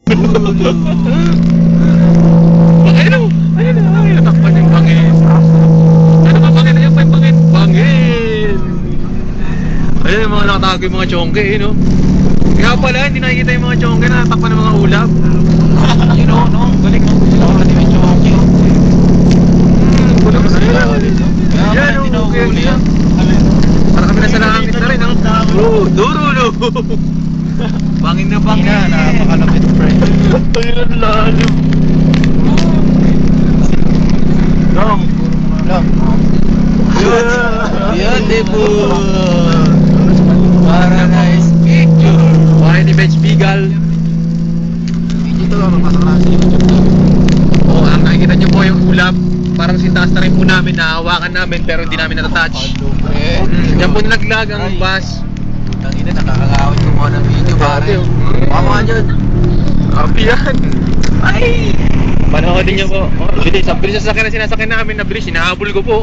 Ayun o! Ayun o! Ayun, natakpan yung bangin. Ano ba bangin? Ayun pa yung bangin. Bangin! Ayun yung mga nakatago yung mga chongke eh, no? Kaya pala, hindi nakikita yung mga chongke na natakpan ng mga ulap. Yun o, no? Galing mo. Nakakati yung chonky o. Kulang na sila. Yan o, Okay. Para kami nasa langit na rin, no? Durulo! Bangin na bangin. Ina, napakalapit, friend. Ayun, lalo. Long. Long. Beautiful! Paradise picture! Bahay ni Bench Bigal. Dito lang, mapasakasi yung YouTube na. Oo, ang nakikita nyo po yung ulap. Parang sintaas na rin po namin, nahawakan namin pero hindi namin natatouch. Yan po naglag ang bus. Tangina, nakakakawin ko mo ng video, pare. Mama dyan. Happy yan! Ay! Panoodin nyo po. Oh, bilis, ang bilis sa sasakyan na sinasakyan namin, nabilis, hinahabol ko po.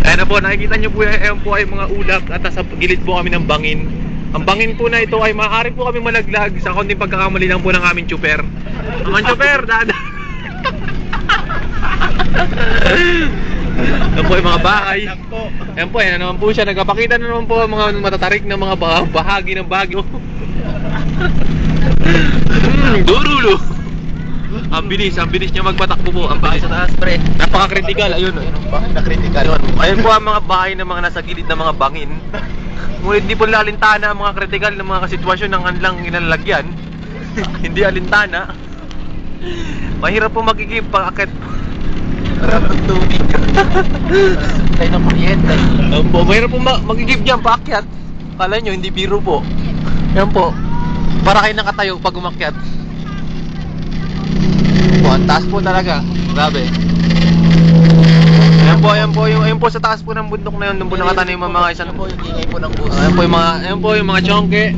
Ayan na po, nakikita nyo po yan po ay mga ulap at nasa gilid po kami ng bangin. Ang bangin po na ito ay maaari po kami malaglag sa konting pagkakamali lang po ng aming tsuper. Ang tsuper, dada! Yan po yung mga bahay. Yan po, yan naman po siya. Nagpapakita na naman po ang mga matatarik na mga bahagi ng Baguio. Durulo! Ang bilis niya magpatakbo po. Ang bahay sa taas, pre. Napaka-critical, ayun. Na-critical. Ayun po ang mga bahay ng mga nasa gilid ng mga bangin. Ngunit hindi po lalintana ang mga critical ng mga sitwasyon ng kanilang inalalagyan. Hindi alintana. Mahirap po magigib pag-akit. Sarap ng tubig. Tayo ng kuryente. Mahirap po magigib dyan paakyat. Kala nyo, hindi biro po. Yan po. Para kayo nakatayo pag umakyat. Po, ang taas po talaga. Grabe. Ayan po sa taas po ng bundok na yun. Doon po nakatanim yung mga isang... Ayan po yung ingay po ng bus. Ayan po yung mga chongke.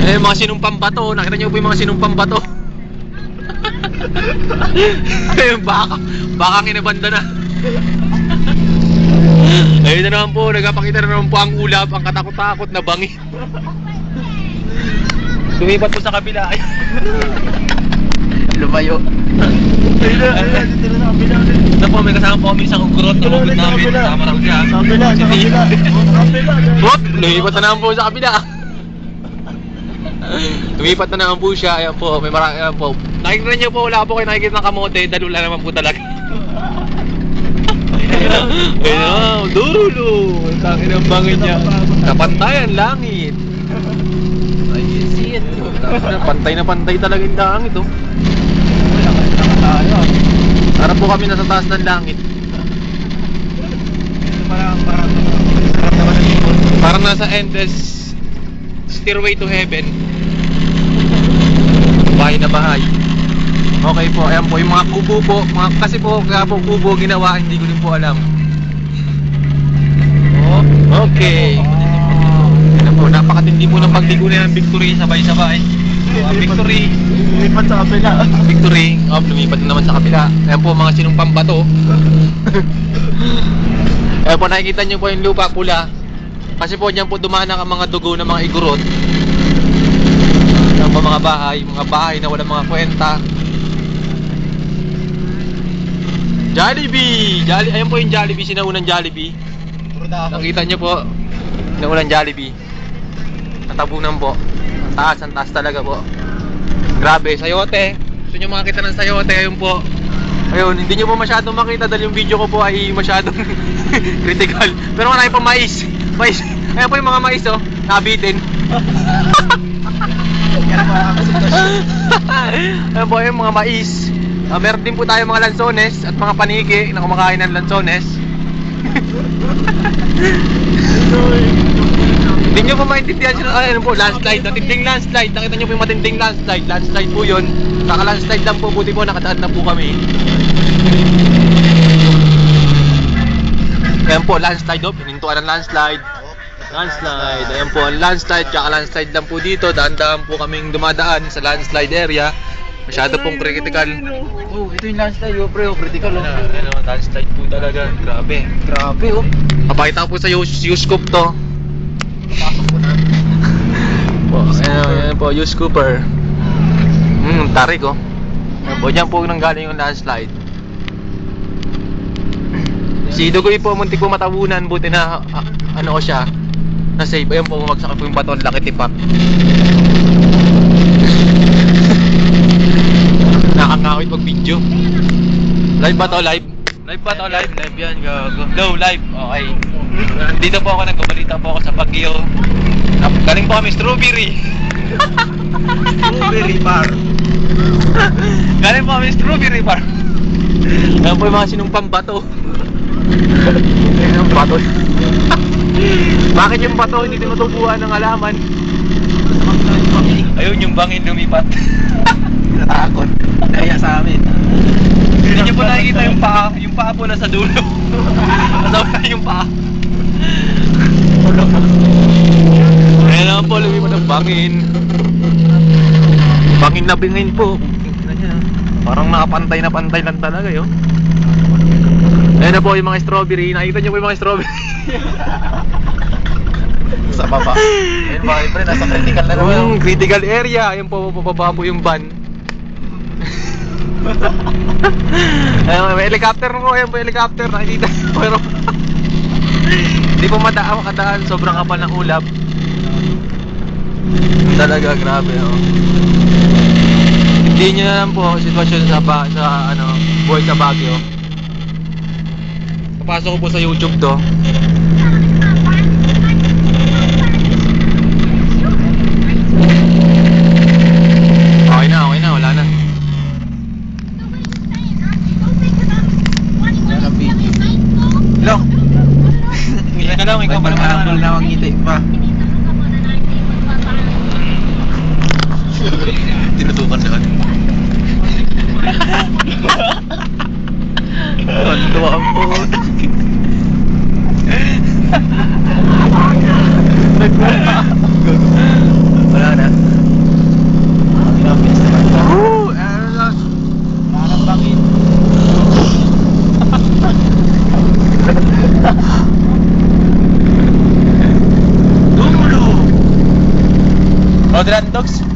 Ayan mga sinumpang bato. Nakita nyo po yung mga sinumpang bato. Ayun, baka kinabanda na. Ayun na naman po, nagpapakita na naman po ang ulap, ang katakot-takot na bangin. Tumipat po sa kabila. Lumayo. Ayun, dito na sa kabila. Ito po, may kasama po kami isang ugurot na lupit namin. Kasama lang siya. Sa kabila. Hop! Lumipat na naman po sa kabila. Lumipat na naman po siya. Ayan po, may marami. Ayan po. Nakikita niyo po, wala po kayo nakikita ng kamote. Dalula naman po talaga. Ayun, dulo. Ang takin ng bangin niya. Napantayan, langit. I can see it. Pantay na pantay talaga yung langit, oh. Para po kami nasa taas ng langit. Parang nasa endless stairway to heaven. Bahay na bahay. Okay po, ayan po yung mga kubo po. Kasi po, kaya po kubo ginawa, hindi ko din po alam. Okay. Ayan po, napakatindi po ng pagligo na yung Victory, sabay-sabay. Victory. Lumipat sa kabila. Victory. Lumipat na naman sa kabila. Ayan po mga sinumpang bato. Ayan po, nakikita nyo po yung lupa pula. Kasi po dyan po dumaan ang mga dugo ng mga igurot. Ayan po mga bahay na walang mga kwenta. Jollibee! Ayan po yung Jollibee, sinaunang Jollibee. Nakita nyo po, sinaunang Jollibee. Natabunan po. Ang taas talaga po. Grabe, sayote. Gusto nyo makakita ng sayote, ayun po. Ayun, hindi nyo po masyadong makita dahil yung video ko po ay masyadong critical. Pero marami pa mais. Ayan po yung mga mais, oh, nabitin. Ayan po yung mga mais. Meron din po tayo mga lansones at mga paniki na kumakain ng lansones. Hindi nyo po maintindihan sila. Ano po, landslide, matinding landslide. Nakita nyo po yung matinding landslide. Landslide po yun. Kaka-landslide lang po, buti po nakadaan na po kami. Ayan po, landslide, oh, pinintuan ng landslide. Landslide, ayan po ang landslide. Kaka-landslide lang po dito. Daan-daan po kaming dumadaan sa landslide area. Masyado pong critical. Oh, ito yung landslide, oh, pre, oh, critical, oh. Ano, landslide po talaga. Grabe. Grabe, oh. Papakita ko po sa Yuskop to. po, used Cooper. Tarik oh. Ayan po, dyan po nanggaling yung landslide. Si Dugoy po, muntik po matabunan, buti na ano ko siya, na-save. Ayan po, bumagsak po yung baton, laki tipak. Nakangawit pag video. Live ba to? Live? Live ba to? Live? Live yan, gago. No, live. Okay. Dito po ako, nagbabalita po ako sa Baguio. Galing po kami strawberry. Strawberry bar. Galing po kami strawberry bar. Ayan po yung mga sinumpang bato. Ayan ang bato. Bakit yung bato hindi tinutubuan ng halaman? Ayun yung bangin lumipat. Natakot. Kaya sa amin. Hindi niyo po nakikita yung paa. Yung paa po nasa dulo. Nasa yung paa. Ayan naman po, lumipat ang bangin. Bangin na bingin po. Parang nakapantay na pantay lang talaga yun. Ayan na po yung mga strawberry. Nakikita niyo po yung mga strawberry. Sa baba. Ayun ba, pre, nasa critical na naman. Critical area. Ayun po, pababa po yung van. Ayun, may helicopter mo. Ayun po yung helicopter. Nakikita. Pero hindi po makadaan. Sobrang kapal ng ulap. Talaga, grabe oh. Hindi nyo na lang po sitwasyon sa buhay sa Baguio. Papasok ko po sa YouTube to. Okay na, wala na. Walang video. Hello? Ngiti ka lang, ikaw pa naman. na ang ngiti pa. Tinutukan na kan. Tuwa ang po. Wala na. Ano lang? Parang bangin. Rodran Dogs?